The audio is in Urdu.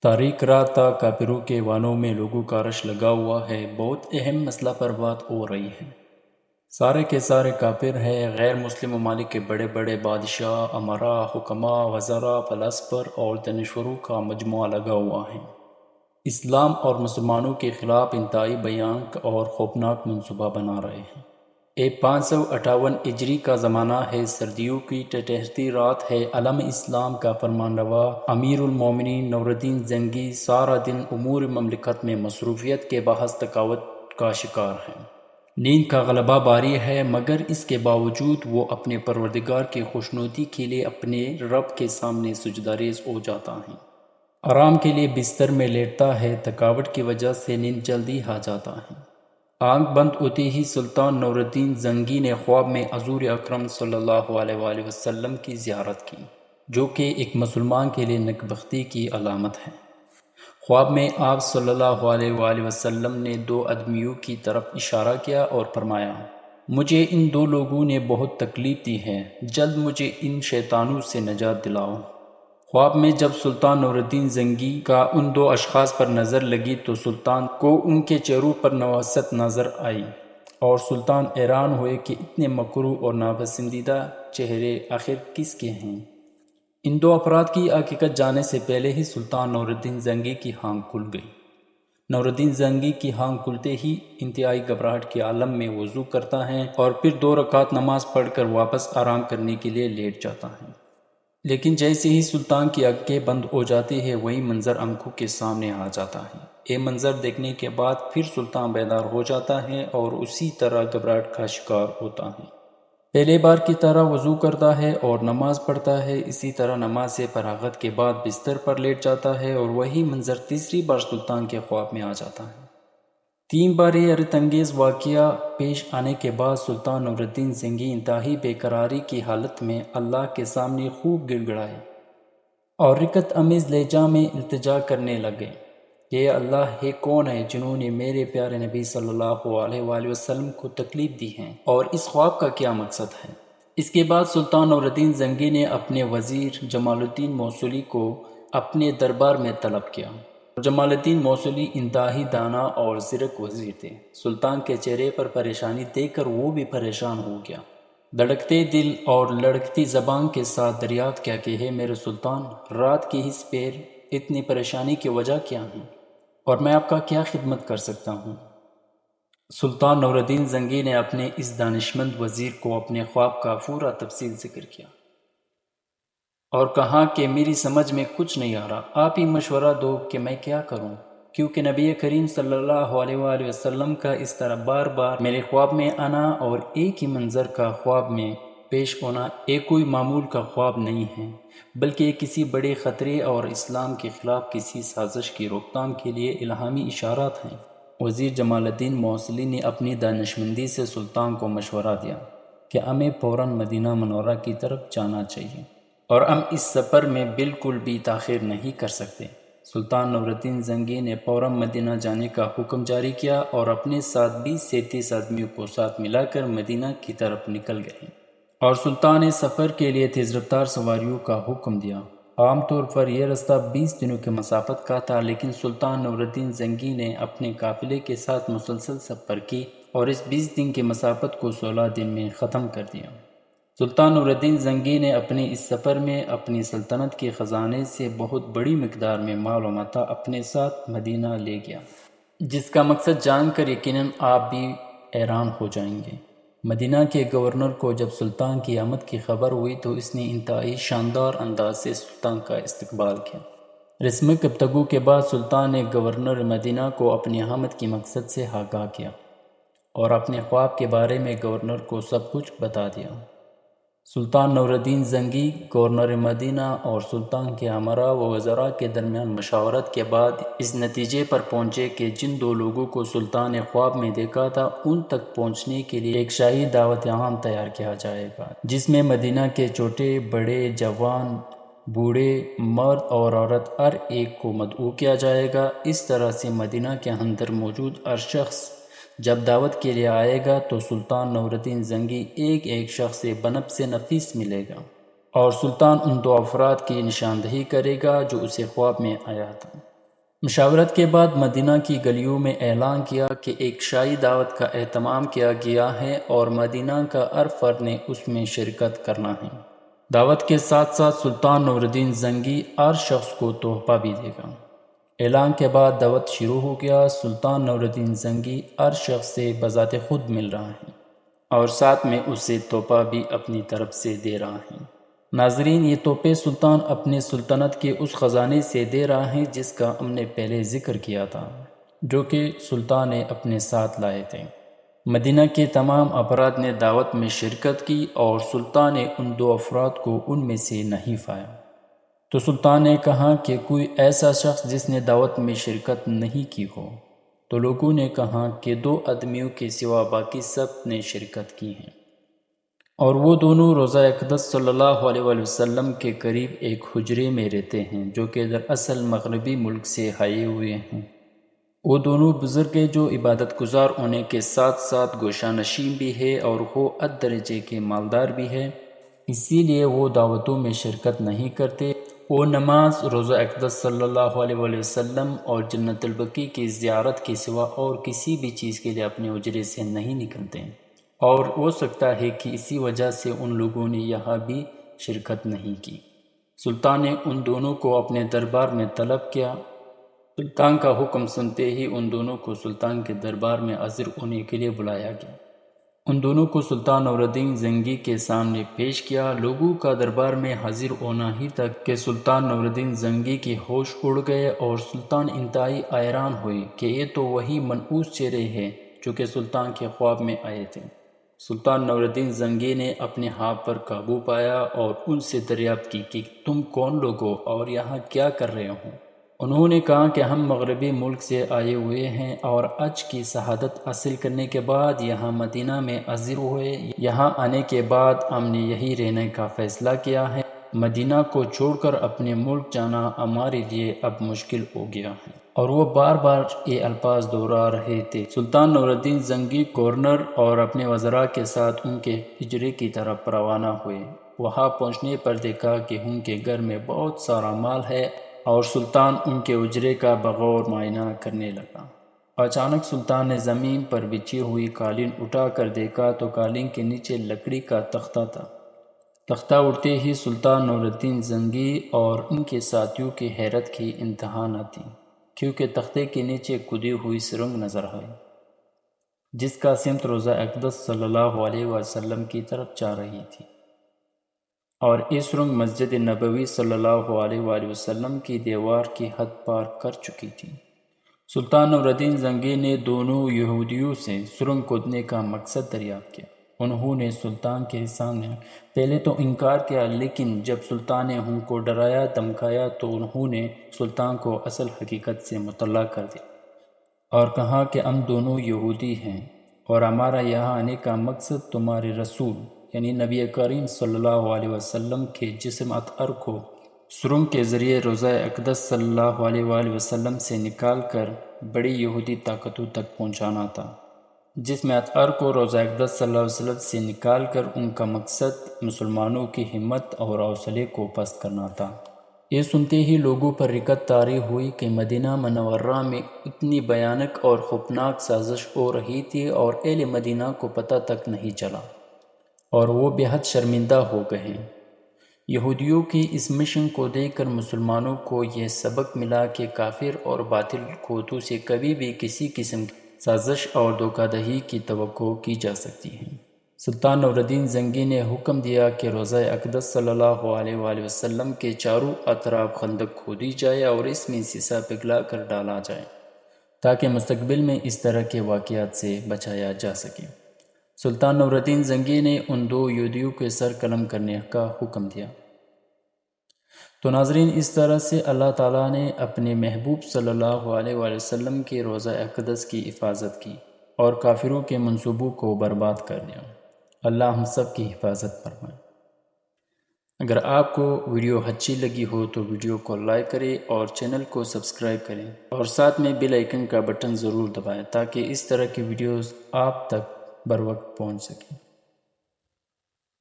تاریک رات تا کافروں کے وانوں میں لوگوں کا رش لگا ہوا ہے۔ بہت اہم مسئلہ پر بات ہو رہی ہے۔ سارے کے سارے کافر ہیں۔ غیر مسلم ممالک کے بڑے بڑے بادشاہ، امراء، حکماء، وزراء، فلاسفر اور دانشوروں کا مجموعہ لگا ہوا ہے۔ اسلام اور مسلمانوں کے خلاف انتہائی بھیانک اور خوفناک منصوبہ بنا رہے ہیں۔ 558 ہجری کا زمانہ ہے۔ سردیوں کی ٹھنڈی رات ہے۔ علم اسلام کا فرمانروا امیر المومنین نور الدین زنگی سارا دن امور مملکت میں مصروفیت کے باعث تھکاوٹ کا شکار ہے۔ نیند کا غلبہ باری ہے، مگر اس کے باوجود وہ اپنے پروردگار کی خوشنودی کے لیے اپنے رب کے سامنے سجدہ ریز ہو جاتا ہے۔ آرام کے لیے بستر میں لیٹتا ہے۔ تھکاوٹ کی وجہ سے نیند جلدی آ جاتا ہے۔ آنکھ بند ہوتے ہی سلطان نور الدین زنگی نے خواب میں حضور اکرم صلی اللہ علیہ وآلہ وسلم کی زیارت کی، جو کہ ایک مسلمان کے لیے نیکبختی کی علامت ہے۔ خواب میں آپ صلی اللہ علیہ وآلہ وسلم نے دو آدمیوں کی طرف اشارہ کیا اور فرمایا، مجھے ان دو لوگوں نے بہت تکلیف دی ہے، جلد مجھے ان شیطانوں سے نجات دلاؤ۔ خواب میں جب سلطان نور الدین زنگی کا ان دو اشخاص پر نظر لگی تو سلطان کو ان کے چہروں پر نواست نظر آئی، اور سلطان حیران ہوئے کہ اتنے مکروہ اور ناپسندیدہ چہرے آخر کس کے ہیں۔ ان دو افراد کی حقیقت جاننے سے پہلے ہی سلطان نور الدین زنگی کی آنکھ کھل گئی۔ نور الدین زنگی کی آنکھ کھلتے ہی انتہائی گھبراہٹ کے عالم میں وضو کرتا ہے اور پھر 2 رکعت نماز پڑھ کر واپس آرام کرنے کے لیے لیٹ جاتا ہے۔ لیکن جیسے ہی سلطان کی آنکھیں بند ہو جاتی ہے، وہی منظر آنکھوں کے سامنے آ جاتا ہے۔ یہ منظر دیکھنے کے بعد پھر سلطان بیدار ہو جاتا ہے اور اسی طرح گھبراہٹ کا شکار ہوتا ہے۔ پہلے بار کی طرح وضو کرتا ہے اور نماز پڑھتا ہے۔ اسی طرح نماز سے فراغت کے بعد بستر پر لیٹ جاتا ہے اور وہی منظر تیسری بار سلطان کے خواب میں آ جاتا ہے۔ 3 بار یہ حیرت انگیز واقعہ پیش آنے کے بعد سلطان نور الدین زنگی انتہائی بے قراری کی حالت میں اللہ کے سامنے خوب گڑ گڑائے اور رقت آمیز لہجہ میں التجا کرنے لگے کہ اے اللہ، یہ کون ہے جنہوں نے میرے پیارے نبی صلی اللہ علیہ وآلہ وسلم کو تکلیف دی ہے، اور اس خواب کا کیا مقصد ہے؟ اس کے بعد سلطان نور الدین زنگی نے اپنے وزیر جمال الدین موصلی کو اپنے دربار میں طلب کیا۔ جمال الدین موصلی انتہائی دانا اور زرک وزیر تھے۔ سلطان کے چہرے پر پریشانی دیکھ کر وہ بھی پریشان ہو گیا۔ دھڑکتے دل اور لڑکتی زبان کے ساتھ دریافت کیا کہ ہے میرے سلطان، رات کی اس پیر اتنی پریشانی کی وجہ کیا ہے، اور میں آپ کا کیا خدمت کر سکتا ہوں؟ سلطان نور الدین زنگی نے اپنے اس دانشمند وزیر کو اپنے خواب کا پورا تفصیل ذکر کیا اور کہا کہ میری سمجھ میں کچھ نہیں آ رہا، آپ ہی مشورہ دو کہ میں کیا کروں، کیونکہ نبی کریم صلی اللہ علیہ وآلہ وسلم کا اس طرح بار بار میرے خواب میں آنا اور ایک ہی منظر کا خواب میں پیش ہونا ایک کوئی معمول کا خواب نہیں ہے، بلکہ یہ کسی بڑے خطرے اور اسلام کے خلاف کسی سازش کی روک تھام کے لیے الہامی اشارات ہیں۔ وزیر جمال الدین موصلی نے اپنی دانشمندی سے سلطان کو مشورہ دیا کہ ہمیں فوراً مدینہ منورہ کی طرف جانا چاہیے اور ہم اس سفر میں بالکل بھی تاخیر نہیں کر سکتے۔ سلطان نور الدین زنگی نے فوراً مدینہ جانے کا حکم جاری کیا اور اپنے ساتھ 20 سے 30 آدمیوں کو ساتھ ملا کر مدینہ کی طرف نکل گئے، اور سلطان نے سفر کے لیے تیز رفتار سواریوں کا حکم دیا۔ عام طور پر یہ راستہ 20 دنوں کے مسافت کا تھا، لیکن سلطان نور الدین زنگی نے اپنے قافلے کے ساتھ مسلسل سفر کی اور اس 20 دن کی مسافت کو 16 دن میں ختم کر دیا۔ سلطان نور الدین زنگی نے اپنے اس سفر میں اپنی سلطنت کے خزانے سے بہت بڑی مقدار میں مال و متاع اپنے ساتھ مدینہ لے گیا، جس کا مقصد جان کر یقیناً آپ بھی حیران ہو جائیں گے۔ مدینہ کے گورنر کو جب سلطان کی آمد کی خبر ہوئی تو اس نے انتہائی شاندار انداز سے سلطان کا استقبال کیا۔ رسمی گفتگو کے بعد سلطان نے گورنر مدینہ کو اپنی آمد کے مقصد سے آگاہ کیا اور اپنے خواب کے بارے میں گورنر کو سب کچھ بتا دیا۔ سلطان نور الدین زنگی گورنر مدینہ اور سلطان کے امراء و وزراء کے درمیان مشاورت کے بعد اس نتیجے پر پہنچے کہ جن 2 لوگوں کو سلطان نے خواب میں دیکھا تھا ان تک پہنچنے کے لیے ایک شاہی دعوت عام تیار کیا جائے گا، جس میں مدینہ کے چھوٹے بڑے، جوان بوڑھے، مرد اور عورت ہر ایک کو مدعو کیا جائے گا۔ اس طرح سے مدینہ کے اندر موجود ہر شخص جب دعوت کے لیے آئے گا تو سلطان نور الدین زنگی ایک ایک شخص سے بنفس نفیس ملے گا۔ اور سلطان ان 2 افراد کی نشاندہی کرے گا جو اسے خواب میں آیا تھا۔ مشاورت کے بعد مدینہ کی گلیوں میں اعلان کیا کہ ایک شاہی دعوت کا اہتمام کیا گیا ہے اور مدینہ کا ہر فرد نے اس میں شرکت کرنا ہے۔ دعوت کے ساتھ ساتھ سلطان نور الدین زنگی ہر شخص کو تحفہ بھی دے گا۔ اعلان کے بعد دعوت شروع ہو گیا۔ سلطان نور الدین زنگی ہر شخص سے بذات خود مل رہا ہے اور ساتھ میں اسے تحفہ بھی اپنی طرف سے دے رہا ہے۔ ناظرین، یہ تحفے سلطان اپنے سلطنت کے اس خزانے سے دے رہا ہے جس کا ہم نے پہلے ذکر کیا تھا، جو کہ سلطان نے اپنے ساتھ لائے تھے۔ مدینہ کے تمام افراد نے دعوت میں شرکت کی اور سلطان نے ان 2 افراد کو ان میں سے نہیں پایا۔ تو سلطان نے کہا کہ کوئی ایسا شخص جس نے دعوت میں شرکت نہیں کی ہو؟ تو لوگوں نے کہا کہ 2 آدمیوں کے سوا باقی سب نے شرکت کی ہے، اور وہ دونوں روضہ اقدس صلی اللہ علیہ وآلہ وسلم کے قریب ایک حجرے میں رہتے ہیں، جو کہ دراصل مغربی ملک سے آئے ہوئے ہیں۔ وہ دونوں بزرگ ہیں جو عبادت گزار ہونے کے ساتھ ساتھ گوشہ نشین بھی ہے اور وہ اد درجے کے مالدار بھی ہے، اسی لیے وہ دعوتوں میں شرکت نہیں کرتے۔ وہ نماز، روضہ اقدس صلی اللہ علیہ وآلہ وسلم اور جنت البقیع کی زیارت کے سوا اور کسی بھی چیز کے لیے اپنے حجرے سے نہیں نکلتے، اور ہو سکتا ہے کہ اسی وجہ سے ان لوگوں نے یہاں بھی شرکت نہیں کی۔ سلطان نے ان دونوں کو اپنے دربار میں طلب کیا۔ سلطان کا حکم سنتے ہی ان دونوں کو سلطان کے دربار میں حاضر ہونے کے لیے بلایا گیا۔ ان دونوں کو سلطان نور الدین زنگی کے سامنے پیش کیا۔ لوگوں کا دربار میں حاضر ہونا ہی تک کہ سلطان نور الدین زنگی کے ہوش اڑ گئے اور سلطان انتہائی حیران ہوئے کہ یہ تو وہی منحوس چہرے ہیں جو کہ سلطان کے خواب میں آئے تھے۔ سلطان نور الدین زنگی نے اپنے آپ پر قابو پایا اور ان سے دریافت کی کہ تم کون لوگ ہو اور یہاں کیا کر رہے ہو؟ انہوں نے کہا کہ ہم مغربی ملک سے آئے ہوئے ہیں اور حج کی شہادت حاصل کرنے کے بعد یہاں مدینہ میں حاضر ہوئے۔ یہاں آنے کے بعد ہم نے یہی رہنے کا فیصلہ کیا ہے۔ مدینہ کو چھوڑ کر اپنے ملک جانا ہمارے لیے اب مشکل ہو گیا ہے۔ اور وہ بار بار یہ الفاظ دہرا رہے تھے۔ سلطان نور الدین زنگی گورنر اور اپنے وزراء کے ساتھ ان کے حجرے کی طرف روانہ ہوئے۔ وہاں پہنچنے پر دیکھا کہ ان کے گھر میں بہت سارا مال ہے اور سلطان ان کے حجرے کا بغور معائنہ کرنے لگا۔ اچانک سلطان نے زمین پر بچھی ہوئی قالین اٹھا کر دیکھا تو قالین کے نیچے لکڑی کا تختہ تھا۔ تختہ اٹھتے ہی سلطان نور الدین زنگی اور ان کے ساتھیوں کی حیرت کی انتہا نہ تھی، کیونکہ تختے کے نیچے کھدی ہوئی سرنگ نظر آئی جس کا سمت روضہ اقدس صلی اللہ علیہ وسلم کی طرف جا رہی تھی، اور یہ سرنگ مسجد نبوی صلی اللہ علیہ وآلہ وسلم کی دیوار کی حد پار کر چکی تھی۔ سلطان نور الدین زنگی نے دونوں یہودیوں سے سرنگ کھودنے کا مقصد دریافت کیا۔ انہوں نے سلطان کے سامنے پہلے تو انکار کیا، لیکن جب سلطان نے ان کو ڈرایا دھمکایا تو انہوں نے سلطان کو اصل حقیقت سے مطلع کر دیا اور کہا کہ ہم دونوں یہودی ہیں اور ہمارا یہاں آنے کا مقصد تمہارے رسول یعنی نبی کریم صلی اللہ علیہ وسلم کے جسم اطہر کو سرنگ کے ذریعے روضہ اقدس صلی اللہ علیہ وآلہ وسلم سے نکال کر بڑی یہودی طاقتوں تک پہنچانا تھا۔ جسم اطہر کو روضہ اقدس صلی اللہ علیہ وسلم سے نکال کر ان کا مقصد مسلمانوں کی ہمت اور حوصلے کو پست کرنا تھا۔ یہ سنتے ہی لوگوں پر رکت طاری ہوئی کہ مدینہ منورہ میں اتنی بھیانک اور خوفناک سازش ہو رہی تھی اور اہل مدینہ کو پتہ تک نہیں چلا، اور وہ بے حد شرمندہ ہو گئے۔ یہودیوں کی اس مشن کو دیکھ کر مسلمانوں کو یہ سبق ملا کہ کافر اور باطل قوتوں سے کبھی بھی کسی قسم کی سازش اور دھوکہ دہی کی توقع کی جا سکتی ہے۔ سلطان نور الدین زنگی نے حکم دیا کہ روضہ اقدس صلی اللہ علیہ وآلہ وسلم کے چاروں اطراف خندق کھودی جائے اور اس میں سیسہ پگھلا کر ڈالا جائے تاکہ مستقبل میں اس طرح کے واقعات سے بچایا جا سکے۔ سلطان نور الدین زنگی نے ان 2 یہودیوں کے سر قلم کرنے کا حکم دیا۔ تو ناظرین، اس طرح سے اللہ تعالیٰ نے اپنے محبوب صلی اللہ علیہ وآلہ وسلم کے روضہ اقدس کی حفاظت کی اور کافروں کے منصوبوں کو برباد کر دیا۔ اللہ ہم سب کی حفاظت فرمائے۔ اگر آپ کو ویڈیو اچھی لگی ہو تو ویڈیو کو لائک کریں اور چینل کو سبسکرائب کریں اور ساتھ میں بیل آئیکن کا بٹن ضرور دبائیں تاکہ اس طرح کی ویڈیوز آپ تک بر وقت پہنچ سکیں۔